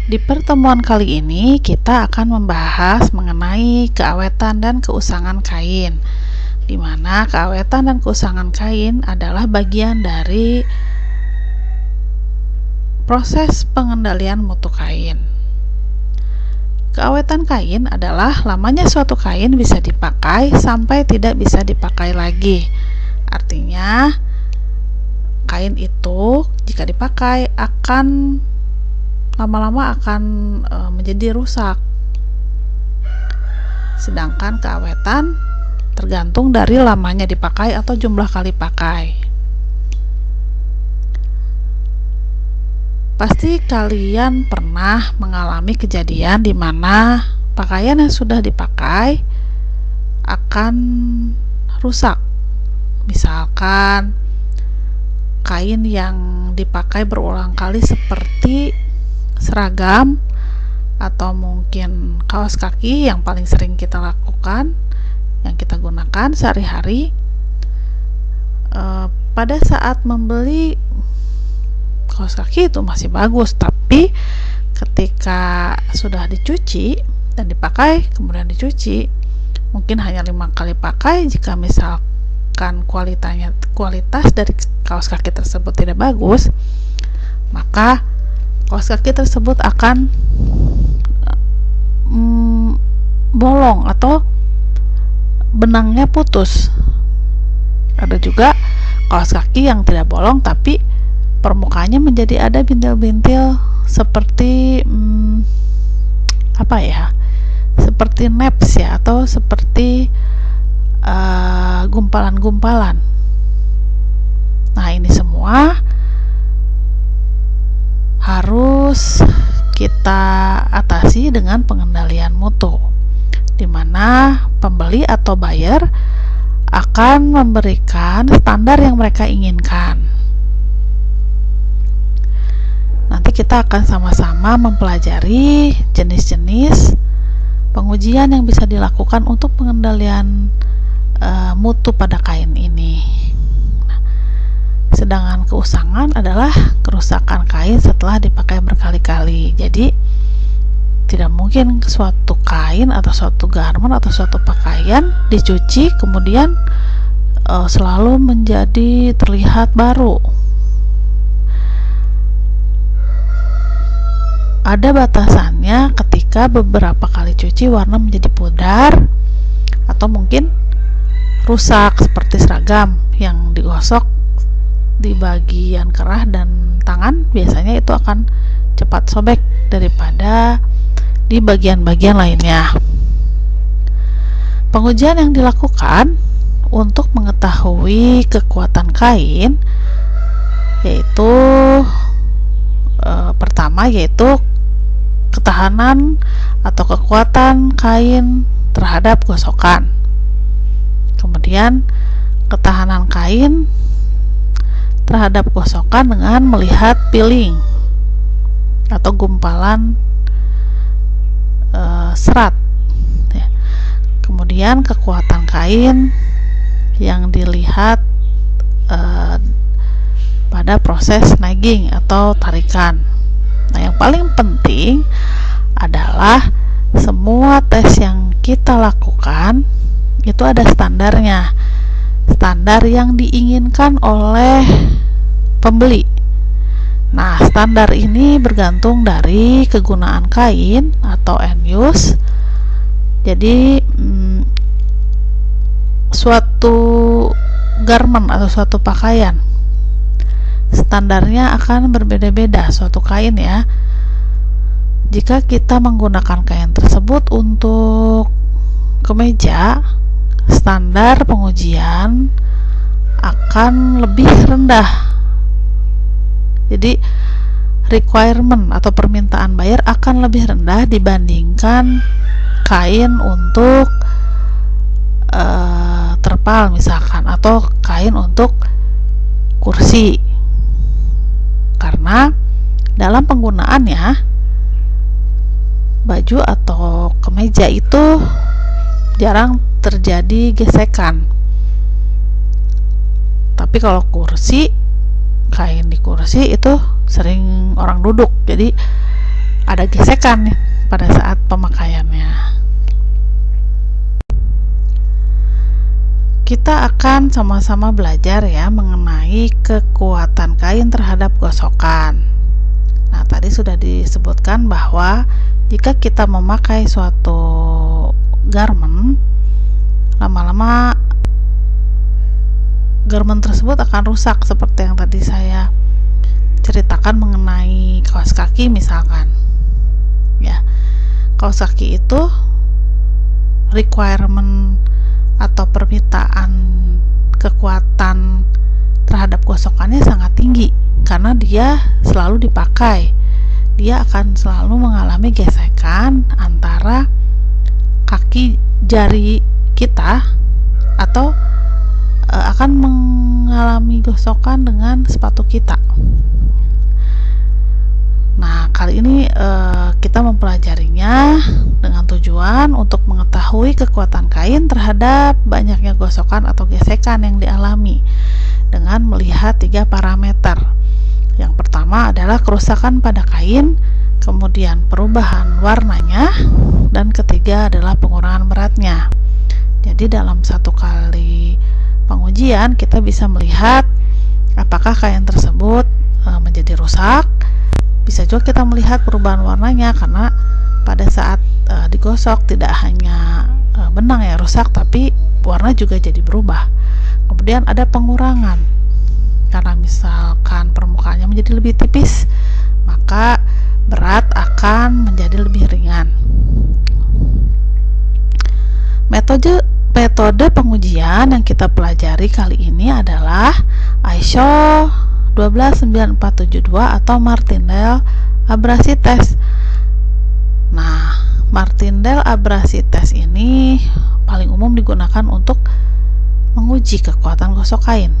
Di pertemuan kali ini kita akan membahas mengenai keawetan dan keusangan kain, di mana keawetan dan keusangan kain adalah bagian dari proses pengendalian mutu kain. Keawetan kain adalah lamanya suatu kain bisa dipakai sampai tidak bisa dipakai lagi. Artinya, kain itu jika dipakai akan lama-lama akan menjadi rusak. Sedangkan keawetan tergantung dari lamanya dipakai atau jumlah kali pakai. Pasti kalian pernah mengalami kejadian di mana pakaian yang sudah dipakai akan rusak. Misalkan kain yang dipakai berulang kali seperti seragam atau mungkin kaos kaki yang paling sering kita lakukan, yang kita gunakan sehari-hari. Pada saat membeli kaos kaki itu masih bagus, tapi ketika sudah dicuci dan dipakai kemudian dicuci, mungkin hanya 5 kali pakai. Jika misalkan kualitas dari kaos kaki tersebut tidak bagus, maka kaos kaki tersebut akan bolong atau benangnya putus. Ada juga kaos kaki yang tidak bolong tapi permukaannya menjadi ada bintil-bintil seperti seperti naps ya, atau seperti gumpalan-gumpalan. Nah, ini semua harus kita atasi dengan pengendalian mutu, di mana pembeli atau buyer akan memberikan standar yang mereka inginkan. Nanti kita akan sama-sama mempelajari jenis-jenis pengujian yang bisa dilakukan untuk pengendalian mutu pada kain ini. Sedangkan keusangan adalah kerusakan kain setelah dipakai berkali-kali. Jadi tidak mungkin suatu kain atau suatu garment atau suatu pakaian dicuci kemudian selalu menjadi terlihat baru. Ada batasannya ketika beberapa kali cuci warna menjadi pudar atau mungkin rusak, seperti seragam yang digosok di bagian kerah dan tangan, biasanya itu akan cepat sobek daripada di bagian-bagian lainnya. Pengujian yang dilakukan untuk mengetahui kekuatan kain yaitu pertama yaitu ketahanan atau kekuatan kain terhadap gosokan. Kemudian ketahanan kain terhadap gosokan dengan melihat peeling atau gumpalan serat ya. Kemudian kekuatan kain yang dilihat pada proses snagging atau tarikan. Nah, yang paling penting adalah semua tes yang kita lakukan itu ada standarnya, standar yang diinginkan oleh pembeli. Nah, standar ini bergantung dari kegunaan kain atau end use. Jadi suatu garment atau suatu pakaian standarnya akan berbeda-beda, suatu kain ya. Jika kita menggunakan kain tersebut untuk kemeja, standar pengujian akan lebih rendah. Jadi requirement atau permintaan buyer akan lebih rendah dibandingkan kain untuk terpal misalkan, atau kain untuk kursi. Karena dalam penggunaannya baju atau kemeja itu jarang terjadi gesekan. Tapi kalau kursi, kain di kursi itu sering orang duduk, jadi ada gesekan nih pada saat pemakaiannya. Kita akan sama-sama belajar ya mengenai kekuatan kain terhadap gosokan. Nah, tadi sudah disebutkan bahwa jika kita memakai suatu garment, lama-lama garment tersebut akan rusak, seperti yang tadi saya ceritakan mengenai kaos kaki misalkan. Ya, kaos kaki itu requirement atau permintaan kekuatan terhadap gosokannya sangat tinggi karena dia selalu dipakai. Dia akan selalu mengalami gesekan antara kaki jari kita atau akan mengalami gosokan dengan sepatu kita. Nah, kali ini kita mempelajarinya dengan tujuan untuk mengetahui kekuatan kain terhadap banyaknya gosokan atau gesekan yang dialami dengan melihat 3 parameter. Yang pertama adalah kerusakan pada kain, kemudian perubahan warnanya, dan ketiga adalah pengurangan beratnya. Jadi dalam satu kali pengujian kita bisa melihat apakah kain tersebut menjadi rusak. Bisa juga kita melihat perubahan warnanya karena pada saat digosok tidak hanya benang ya rusak, tapi warna juga jadi berubah. Kemudian ada pengurangan karena misalkan permukaannya menjadi lebih tipis, maka berat akan menjadi lebih ringan. Metode pengujian yang kita pelajari kali ini adalah ISO 12942 atau Martindale abrasi test. Nah, Martindale abrasi test ini paling umum digunakan untuk menguji kekuatan gosok kain.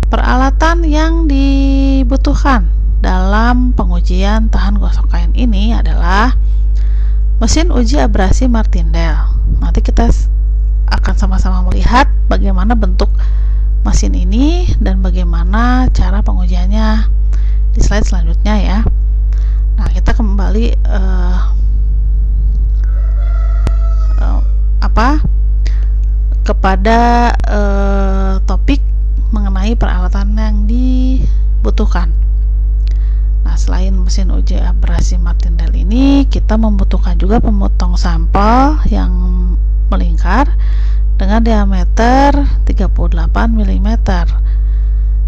Peralatan yang dibutuhkan dalam pengujian tahan gosok kain ini adalah mesin uji abrasi Martindale. Nanti kita akan sama-sama melihat bagaimana bentuk mesin ini dan bagaimana cara pengujiannya di slide selanjutnya ya. Nah, kita kembali kepada topik mengenai peralatan yang dibutuhkan. Nah, selain mesin uji abrasi Martindale ini, kita membutuhkan juga pemotong sampel yang melingkar dengan diameter 38 mm.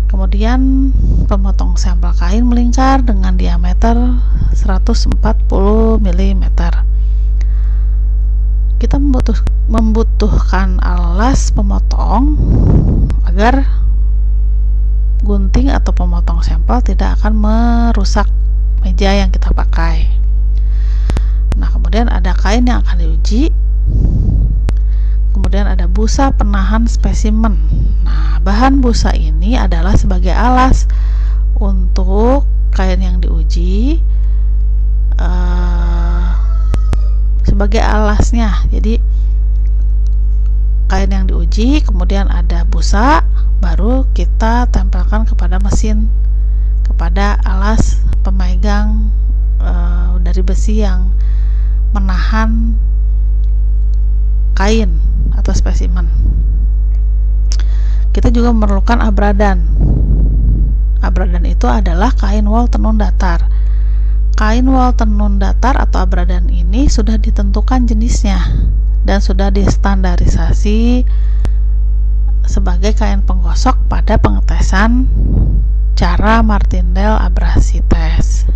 Kemudian pemotong sampel kain melingkar dengan diameter 140 mm. Kita membutuhkan alas pemotong agar gunting atau pemotong sampel tidak akan merusak meja yang kita pakai. Nah, kemudian ada kain yang akan diuji. Kemudian ada busa penahan spesimen. Nah, bahan busa ini adalah sebagai alas untuk kain yang diuji, sebagai alasnya. Jadi kain yang diuji, kemudian ada busa, baru kita tempelkan kepada mesin, kepada alas pemegang dari besi yang menahan kain atau spesimen. Kita juga memerlukan abradan. Abradan itu adalah kain wol tenun datar. Kain wol tenun datar atau abradan ini sudah ditentukan jenisnya dan sudah distandarisasi sebagai kain penggosok pada pengetesan cara Martindale abrasi test.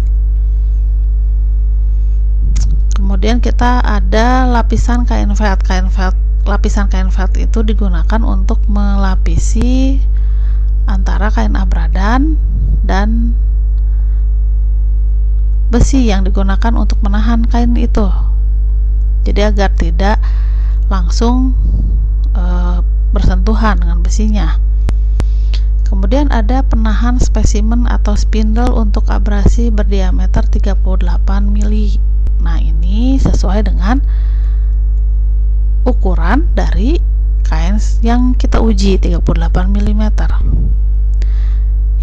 Kemudian kita ada lapisan kain felt. Lapisan kain felt itu digunakan untuk melapisi antara kain abradan dan besi yang digunakan untuk menahan kain itu. Jadi agar tidak langsung bersentuhan dengan besinya. Kemudian ada penahan spesimen atau spindle untuk abrasi berdiameter 38 mili. Nah, ini sesuai dengan ukuran dari kain yang kita uji, 38 mm.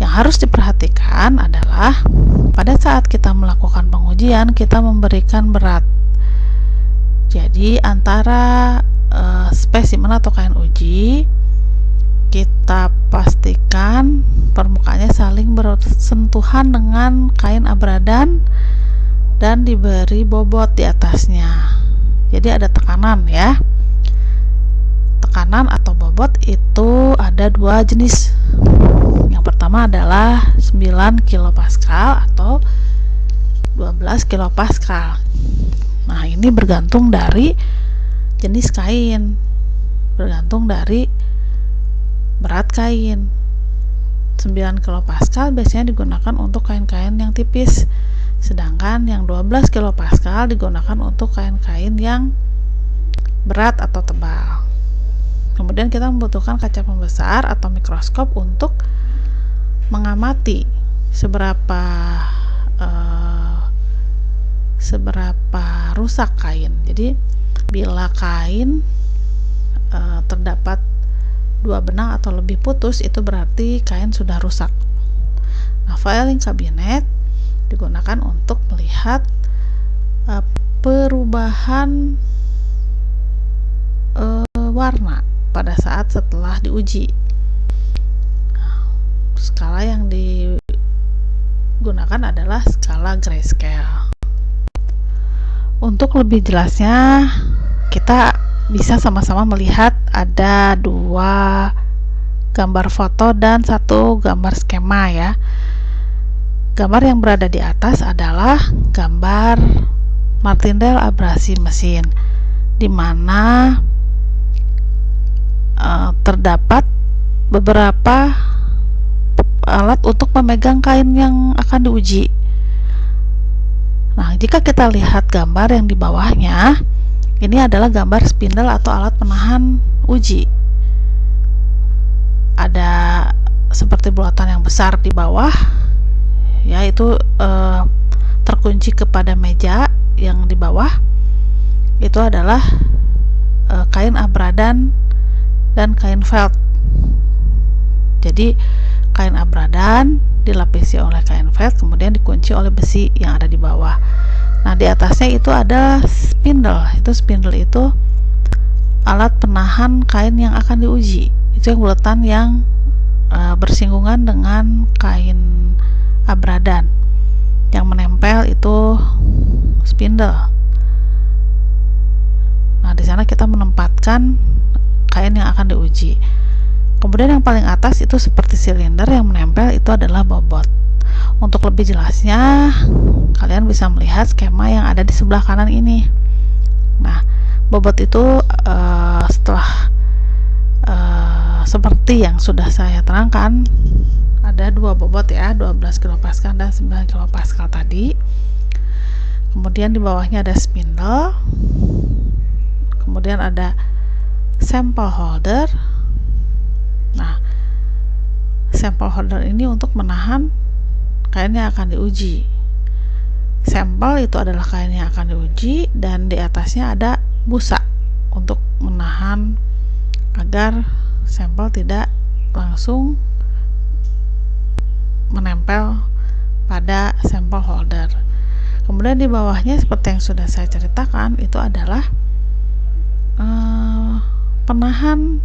Yang harus diperhatikan adalah pada saat kita melakukan pengujian, kita memberikan berat. Jadi antara spesimen atau kain uji, kita pastikan permukaannya saling bersentuhan dengan kain abradan dan diberi bobot di atasnya. Jadi ada tekanan ya. Tekanan atau bobot itu ada dua jenis. Yang pertama adalah 9 kilopascal atau 12 kilopascal. Nah, ini bergantung dari jenis kain, bergantung dari berat kain. 9 kilopascal biasanya digunakan untuk kain-kain yang tipis, sedangkan yang 12 kilopascal digunakan untuk kain-kain yang berat atau tebal. Kemudian kita membutuhkan kaca pembesar atau mikroskop untuk mengamati seberapa rusak kain. Jadi bila kain terdapat dua benang atau lebih putus, itu berarti kain sudah rusak. Nah, filing cabinet digunakan untuk melihat perubahan warna pada saat setelah diuji. Nah, skala yang digunakan adalah skala grayscale. Untuk lebih jelasnya, kita bisa sama-sama melihat ada dua gambar foto dan satu gambar skema ya. Gambar yang berada di atas adalah gambar Martindale abrasi mesin, di mana terdapat beberapa alat untuk memegang kain yang akan diuji. Nah, jika kita lihat gambar yang di bawahnya, ini adalah gambar spindle atau alat penahan uji. Ada seperti bulatan yang besar di bawah, yaitu terkunci kepada meja yang di bawah. Itu adalah kain abradan dan kain felt. Jadi kain abradan dilapisi oleh kain felt, kemudian dikunci oleh besi yang ada di bawah. Nah, di atasnya itu ada spindle. Spindle itu alat penahan kain yang akan diuji. Itu yang bulatan yang bersinggungan dengan kain abradan. Yang menempel itu spindle. Nah, di sana kita menempatkan kain yang akan diuji. Kemudian yang paling atas itu seperti silinder yang menempel, itu adalah bobot. Untuk lebih jelasnya, kalian bisa melihat skema yang ada di sebelah kanan ini. Nah, bobot itu setelah seperti yang sudah saya terangkan, ada dua bobot ya, 12 kilopascal dan 9 kilopascal tadi. Kemudian di bawahnya ada spindle. Kemudian ada sample holder. Nah, sample holder ini untuk menahan kain yang akan diuji. Sampel itu adalah kain yang akan diuji, dan di atasnya ada busa untuk menahan agar sampel tidak langsung menempel pada sample holder. Kemudian di bawahnya seperti yang sudah saya ceritakan, itu adalah penahan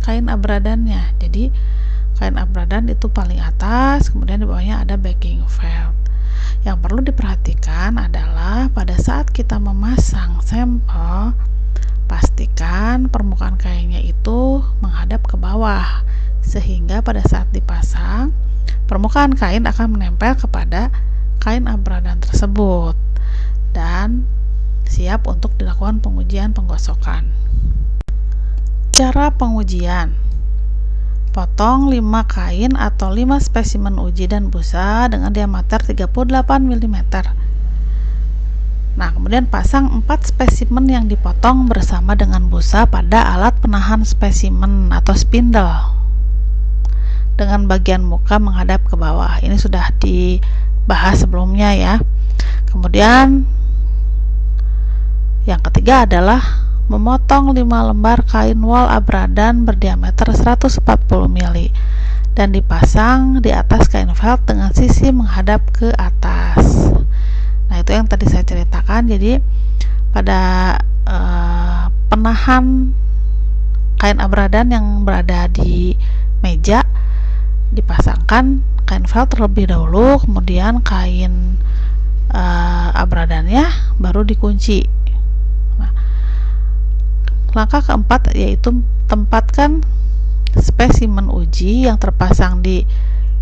kain abradannya. Jadi kain abradan itu paling atas, kemudian di bawahnya ada backing felt. Yang perlu diperhatikan adalah pada saat kita memasang sampel, pastikan permukaan kainnya itu menghadap ke bawah, sehingga pada saat dipasang, permukaan kain akan menempel kepada kain abradan tersebut dan siap untuk dilakukan pengujian penggosokan. Cara pengujian: potong 5 kain atau 5 spesimen uji dan busa dengan diameter 38 mm. Nah, kemudian pasang 4 spesimen yang dipotong bersama dengan busa pada alat penahan spesimen atau spindle dengan bagian muka menghadap ke bawah. Ini sudah dibahas sebelumnya ya. Kemudian yang ketiga adalah memotong 5 lembar kain wol abradan berdiameter 140 mm dan dipasang di atas kain felt dengan sisi menghadap ke atas. Nah, itu yang tadi saya ceritakan. Jadi pada penahan kain abradan yang berada di meja dipasangkan kain felt terlebih dahulu, kemudian kain abradannya baru dikunci. Nah, langkah keempat yaitu tempatkan spesimen uji yang terpasang di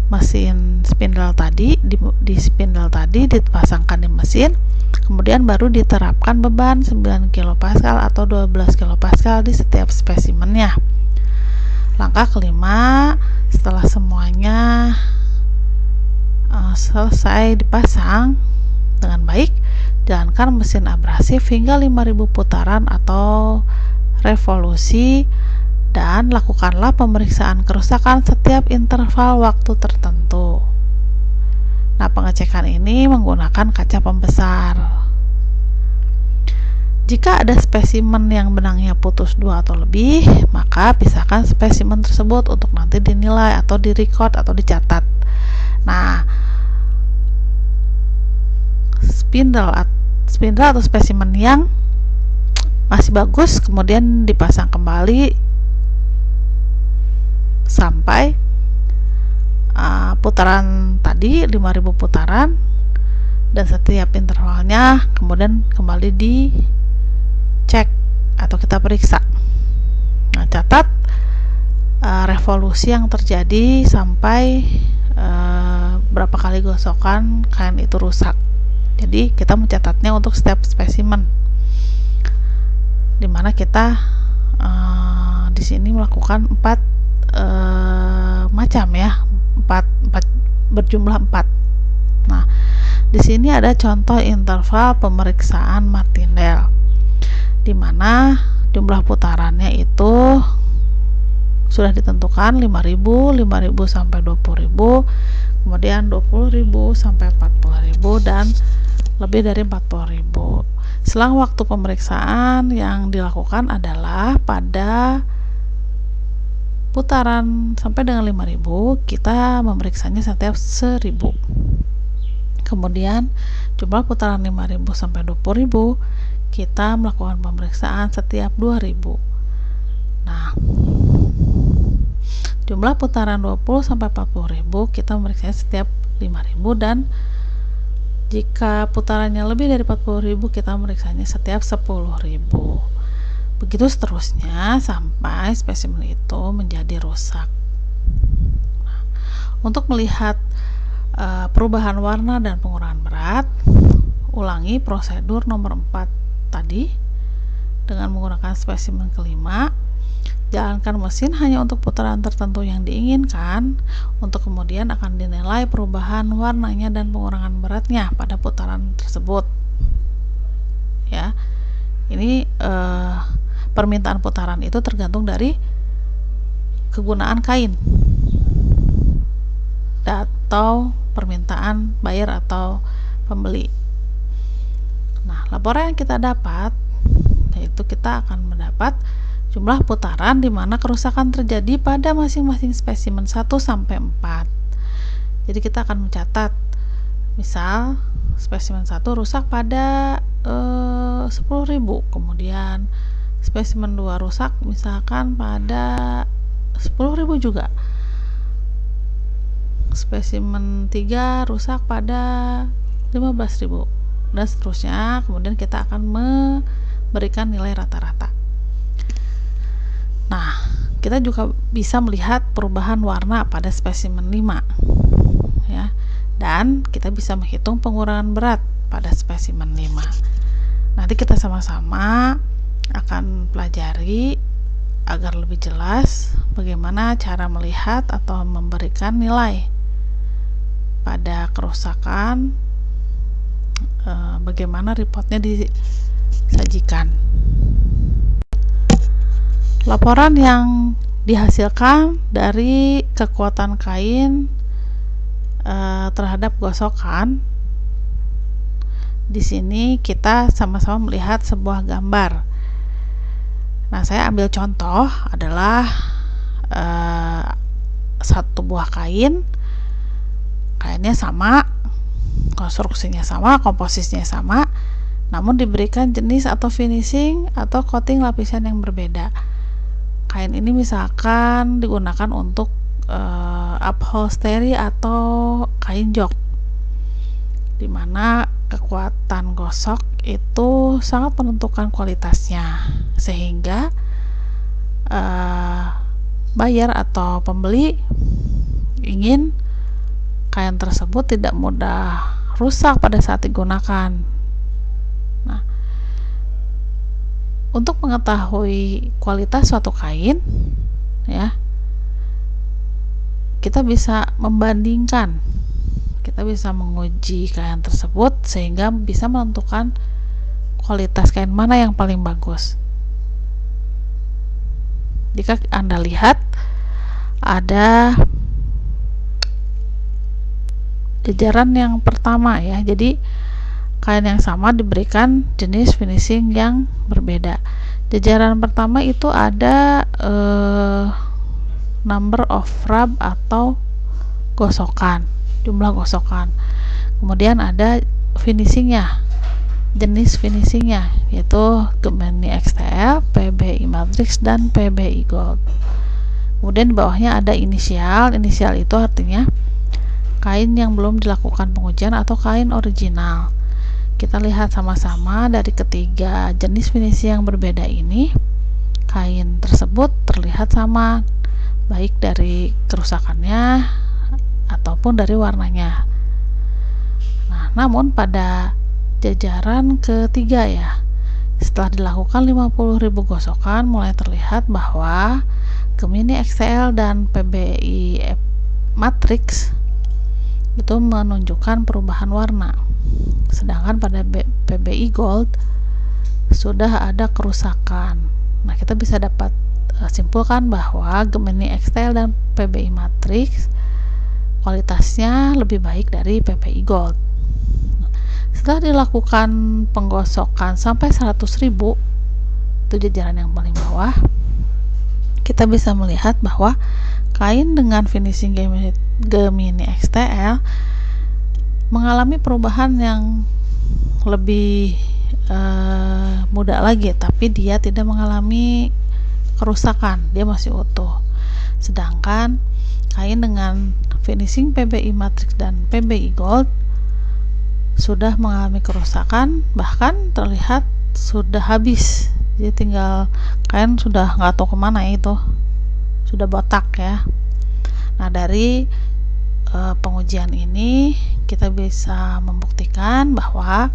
mesin spindle tadi, di spindle tadi dipasangkan di mesin, kemudian baru diterapkan beban 9 kPa atau 12 kPa di setiap spesimennya. Langkah kelima, setelah semuanya selesai dipasang dengan baik, jalankan mesin abrasif hingga 5000 putaran atau revolusi dan lakukanlah pemeriksaan kerusakan setiap interval waktu tertentu. Nah, pengecekan ini menggunakan kaca pembesar. Jika ada spesimen yang benangnya putus 2 atau lebih, maka pisahkan spesimen tersebut untuk nanti dinilai atau direcord atau dicatat. Nah, spindle atau spesimen yang masih bagus kemudian dipasang kembali sampai putaran tadi 5000 putaran, dan setiap intervalnya kemudian kembali dicek atau kita periksa. Nah, catat revolusi yang terjadi sampai berapa kali gosokan kain itu rusak. Jadi kita mencatatnya untuk setiap spesimen, dimana kita di sini melakukan 4 macam ya, 4 berjumlah 4. Nah, di sini ada contoh interval pemeriksaan martindale, di mana jumlah putarannya itu sudah ditentukan 5000 sampai 20000, kemudian 20000 sampai 40000, dan lebih dari 40000. Selang waktu pemeriksaan yang dilakukan adalah pada putaran sampai dengan 5000 kita memeriksanya setiap 1000. Kemudian jumlah putaran 5000 sampai 20000 kita melakukan pemeriksaan setiap 2000. Nah, jumlah putaran 20 sampai 40000 kita memeriksanya setiap 5000, dan jika putarannya lebih dari 40000 kita memeriksanya setiap 10000. Begitu seterusnya sampai spesimen itu menjadi rusak. Nah, untuk melihat perubahan warna dan pengurangan berat, ulangi prosedur nomor 4 tadi dengan menggunakan spesimen kelima. Jalankan mesin hanya untuk putaran tertentu yang diinginkan, untuk kemudian akan dinilai perubahan warnanya dan pengurangan beratnya pada putaran tersebut. Ya, ini permintaan putaran itu tergantung dari kegunaan kain atau permintaan buyer atau pembeli. Nah, laporan yang kita dapat yaitu kita akan mendapat jumlah putaran di mana kerusakan terjadi pada masing-masing spesimen 1 sampai 4. Jadi kita akan mencatat, misal spesimen 1 rusak pada 10.000, kemudian spesimen 2 rusak misalkan pada 10.000 juga, spesimen 3 rusak pada 15.000, dan seterusnya. Kemudian kita akan memberikan nilai rata-rata. Nah, kita juga bisa melihat perubahan warna pada spesimen 5 ya, dan kita bisa menghitung pengurangan berat pada spesimen 5. Nanti kita sama-sama akan pelajari agar lebih jelas bagaimana cara melihat atau memberikan nilai pada kerusakan, bagaimana reportnya disajikan. Laporan yang dihasilkan dari kekuatan kain terhadap gosokan. Di sini kita sama-sama melihat sebuah gambar. Nah, saya ambil contoh adalah satu buah kainnya sama, konstruksinya sama, komposisinya sama, namun diberikan jenis atau finishing atau coating lapisan yang berbeda. Kain ini misalkan digunakan untuk upholstery atau kain jok, dimana kekuatan gosok itu sangat menentukan kualitasnya, sehingga buyer atau pembeli ingin kain tersebut tidak mudah rusak pada saat digunakan. Nah, untuk mengetahui kualitas suatu kain, ya, kita bisa membandingkan, kita bisa menguji kain tersebut sehingga bisa menentukan kualitas kain mana yang paling bagus. Jika Anda lihat ada jajaran yang pertama, ya, jadi kain yang sama diberikan jenis finishing yang berbeda. Jajaran pertama itu ada number of rub atau gosokan, jumlah gosokan. Kemudian ada finishingnya, jenis finishingnya, yaitu Gemini XTL, PBI Matrix, dan PBI Gold. Kemudian di bawahnya ada inisial. Inisial itu artinya kain yang belum dilakukan pengujian atau kain original. Kita lihat sama-sama dari ketiga jenis finishing yang berbeda ini, kain tersebut terlihat sama, baik dari kerusakannya ataupun dari warnanya. Nah, namun pada jajaran ketiga, ya, setelah dilakukan 50.000 gosokan, mulai terlihat bahwa Gemini XTL dan PBI Matrix itu menunjukkan perubahan warna, sedangkan pada PBI Gold sudah ada kerusakan. Nah, kita bisa dapat simpulkan bahwa Gemini XTL dan PBI Matrix kualitasnya lebih baik dari PBI Gold. Setelah dilakukan penggosokan sampai 100.000, itu jajaran yang paling bawah, kita bisa melihat bahwa kain dengan finishing Gemini XTL mengalami perubahan yang lebih mudah lagi, tapi dia tidak mengalami kerusakan, dia masih utuh. Sedangkan kain dengan finishing PBI Matrix dan PBI Gold sudah mengalami kerusakan, bahkan terlihat sudah habis, jadi tinggal kain sudah nggak tahu kemana, itu sudah botak, ya. Nah, dari pengujian ini kita bisa membuktikan bahwa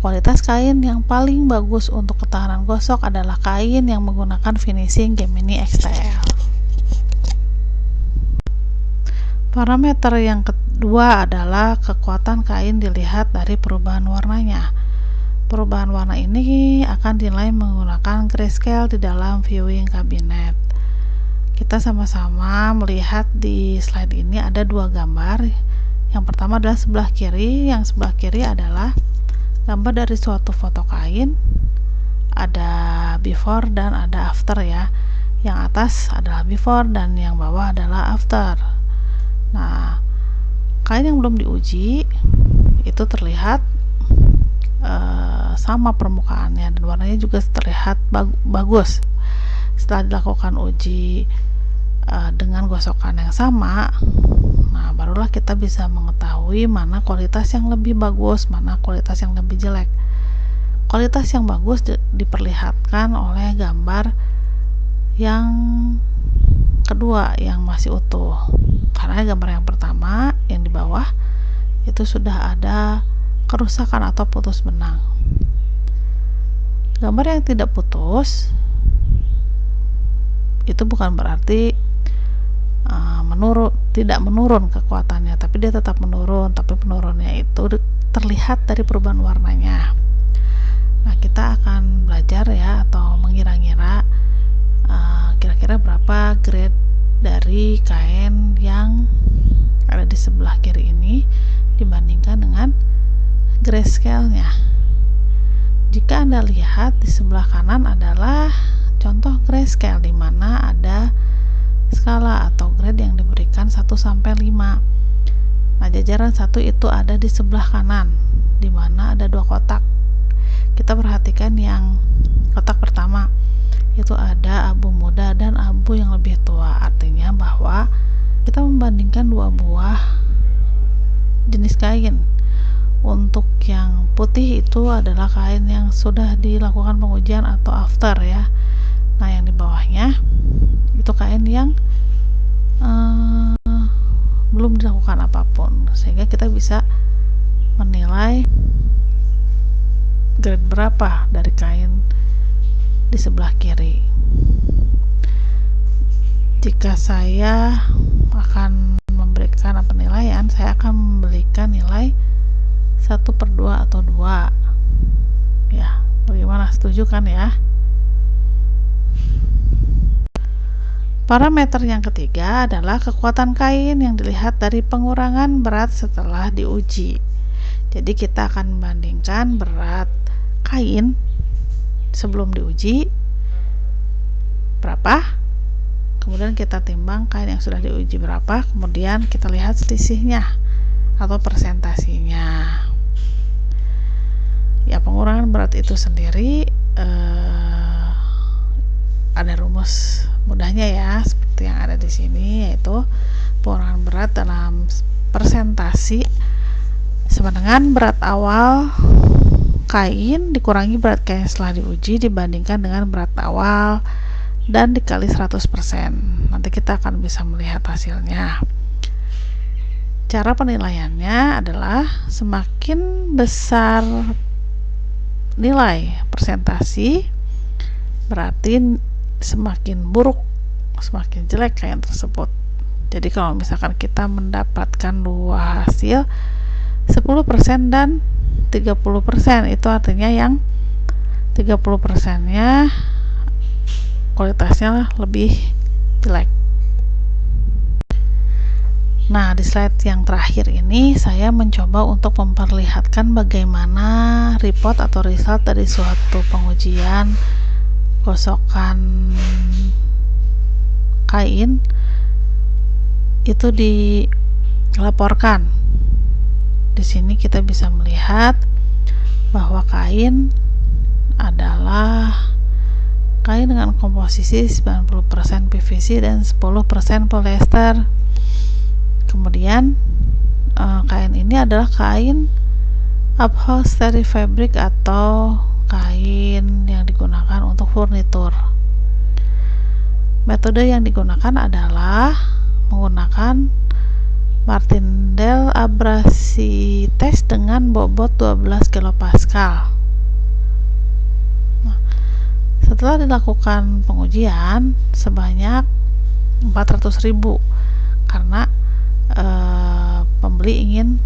kualitas kain yang paling bagus untuk ketahanan gosok adalah kain yang menggunakan finishing Gemini XTL. Parameter yang kedua adalah kekuatan kain dilihat dari perubahan warnanya. Perubahan warna ini akan dinilai menggunakan grayscale di dalam viewing cabinet. Kita sama-sama melihat di slide ini ada dua gambar. Yang pertama adalah sebelah kiri. Yang sebelah kiri adalah gambar dari suatu foto kain, ada before dan ada after, ya. Yang atas adalah before dan yang bawah adalah after. Nah, kain yang belum diuji itu terlihat sama permukaannya dan warnanya juga terlihat bagus. Setelah dilakukan uji dengan gosokan yang sama, nah, barulah kita bisa mengetahui mana kualitas yang lebih bagus, mana kualitas yang lebih jelek. Kualitas yang bagus diperlihatkan oleh gambar yang kedua yang masih utuh, karena gambar yang pertama yang di bawah itu sudah ada kerusakan atau putus benang. Gambar yang tidak putus itu bukan berarti tidak menurun kekuatannya, tapi dia tetap menurun, tapi penurunnya itu terlihat dari perubahan warnanya. Nah, kita akan belajar, ya, atau mengira-ngira kira-kira berapa grade dari kain yang ada di sebelah kiri ini dibandingkan dengan grayscale-nya. Jika Anda lihat di sebelah kanan adalah contoh grayscale, di mana ada skala atau grade yang diberikan 1 sampai 5. Nah, jajaran 1 itu ada di sebelah kanan, di mana ada 2 kotak. Kita perhatikan yang kotak pertama, itu ada abu muda dan abu yang lebih tua. Artinya bahwa kita membandingkan 2 buah jenis kain. Untuk yang putih itu adalah kain yang sudah dilakukan pengujian atau after ya. Nah, yang di bawahnya itu kain yang belum dilakukan apapun, sehingga kita bisa menilai grade berapa dari kain di sebelah kiri. Jika saya akan memberikan penilaian, saya akan memberikan nilai 1/2 atau 2 ya. Bagaimana, setuju kan ya? Parameter yang ketiga adalah kekuatan kain yang dilihat dari pengurangan berat setelah diuji. Jadi kita akan membandingkan berat kain sebelum diuji berapa, kemudian kita timbang kain yang sudah diuji berapa, kemudian kita lihat selisihnya atau persentasinya. Ya, pengurangan berat itu sendiri ada rumus mudahnya ya, seperti yang ada di sini, yaitu pengurangan berat dalam persentasi sama dengan berat awal kain dikurangi berat kain setelah diuji dibandingkan dengan berat awal dan dikali 100%. Nanti kita akan bisa melihat hasilnya. Cara penilaiannya adalah semakin besar nilai persentasi, berarti semakin buruk, semakin jelek kain tersebut. Jadi kalau misalkan kita mendapatkan 2 hasil 10% dan 30%, itu artinya yang 30% nya kualitasnya lebih jelek. Nah, di slide yang terakhir ini saya mencoba untuk memperlihatkan bagaimana report atau result dari suatu pengujian gosokan kain itu dilaporkan. Di sini kita bisa melihat bahwa kain adalah kain dengan komposisi 90% PVC dan 10% polyester. Kemudian kain ini adalah kain upholstery fabric atau kain yang digunakan untuk furnitur. Metode yang digunakan adalah menggunakan Martindale abrasi test dengan bobot 12 kilopascal. Nah, setelah dilakukan pengujian sebanyak 400.000, karena pembeli ingin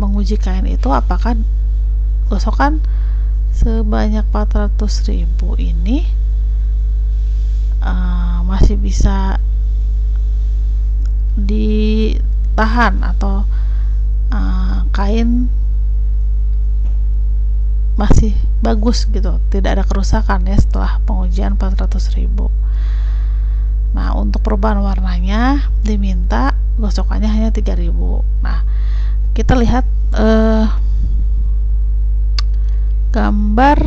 menguji kain itu apakah gosokan sebanyak 400.000 ini masih bisa ditahan atau kain masih bagus gitu, tidak ada kerusakan ya setelah pengujian 400.000. Nah, untuk perubahan warnanya diminta gosokannya hanya 3.000. Nah, kita lihat gambar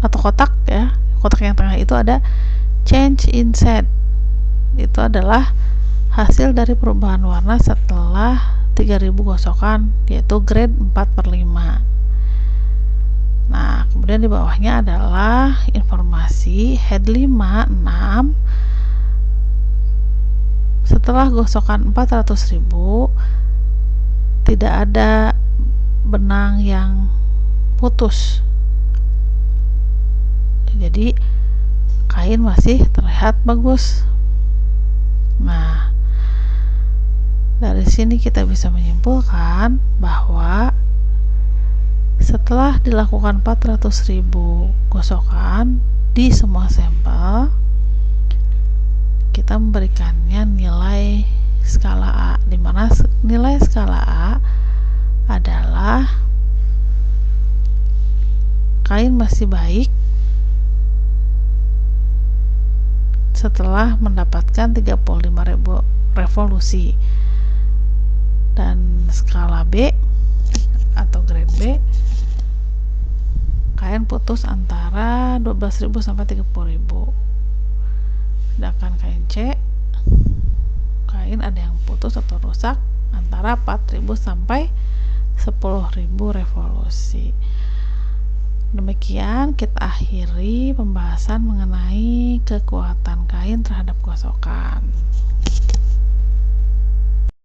atau kotak ya. Kotak yang tengah itu ada change in shade. Itu adalah hasil dari perubahan warna setelah 3.000 gosokan, yaitu grade 4/5. Nah, kemudian di bawahnya adalah informasi head 5, 6. Setelah gosokan 400.000 tidak ada benang yang putus, jadi kain masih terlihat bagus. Nah, dari sini kita bisa menyimpulkan bahwa setelah dilakukan 400.000 gosokan di semua sampel, kita memberikannya nilai skala A, di mana nilai skala A adalah kain masih baik setelah mendapatkan 35.000 revolusi. Dan skala B atau grade B, kain putus antara 12.000 sampai 30.000. Sedangkan kain C, kain ada yang putus atau rusak antara 4.000 sampai 10.000 revolusi. Demikian kita akhiri pembahasan mengenai kekuatan kain terhadap gosokan.